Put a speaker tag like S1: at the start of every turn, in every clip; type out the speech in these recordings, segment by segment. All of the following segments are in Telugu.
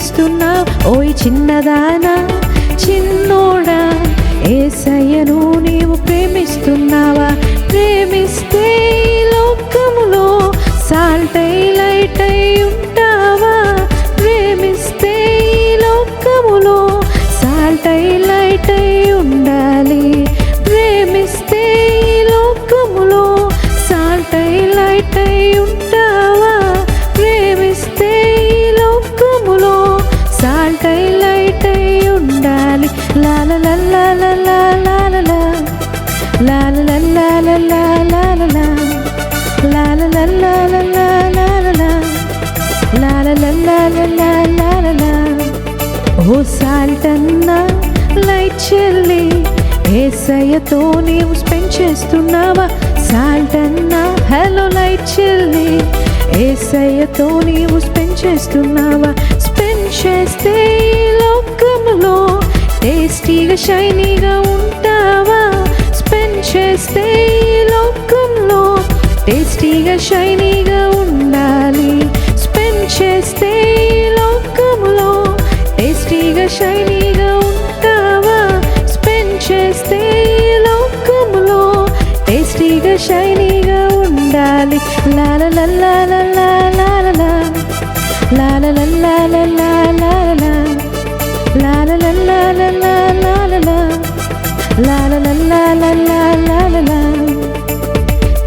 S1: ప్రేమిస్తున్నావు. ఓయ్ చిన్నదానా చిన్నోడా, యేసయ్యను నీవు ప్రేమిస్తున్నావా? ప్రేమిస్తే ఈ లోకములో సాల్ట్ అయి లైట్ అయి ఉంటావా? ప్రేమిస్తే ఈ లోకములో సాల్ట్ అయి లైట్ అయి ఉండాలి. ప్రేమిస్తే ఈ లోకములో సాల్ట్ అయి లైట్ అయి ఉంటావా? ప్రేమిస్తే ఈ లోకములో సాల్ట్ అయి లైట్ అయి ఉండాలి. లాల లల్ల లల్ల లాల లాల లల్ల లల్ల లాల లాల లల్ల లల్ల లాల లాల. ఓ సాల్ట్ అన్నా లైట్ చెల్లి, యేసయ్యతో నీవు స్పెండ్ చేస్తున్నావా? సాల్ట్ అన్నా హలో లైట్ చెల్లి, యేసయ్యతో నీవు స్పెండ్ చేస్తున్నావా? స్పెండ్ చేస్తే ఈ లోకంలో టేస్టీగా షైనీగా ఉంటావా? స్పెండ్ చేస్తే ఈ లోకంలో టేస్టీగా షైనీగా ఉండాలి. స్పెండ్ చేస్తే ఈ లోకంలో టేస్టీగా షైనీగా ఉంటావా? స్పెండ్ చేస్తే ఈ లోకంలో టేస్టీగా షైనీగా ఉండాలి. లాల లల్ల లల్ల లాల లాల లల్ల లల్ల లాల లాల లల్ల లల్ల లాల లాల.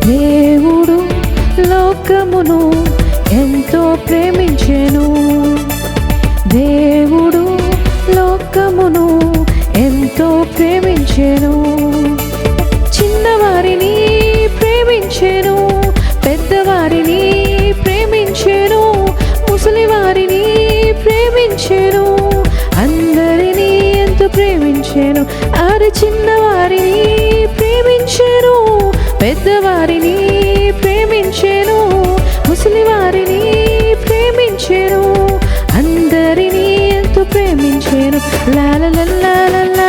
S1: దేవుడు లోకమును ఎంతో ప్రేమించెను. దేవుడు లోకమును ఎంతో ప్రేమించెను. చిన్నవారిని ప్రేమించెను, పెద్దవారిని ప్రేమించెను, ముసలివారిని ప్రేమించెను, అందరినీ ఎంతో ప్రేమించెను. అరే చిన్నవారిని ప్రేమించెను, పెద్దవారిని ప్రేమించెను, ముసలివారిని ప్రేమించెను, అందరినీ ఎంతో ప్రేమించెను. లాల లల్ల లల్ల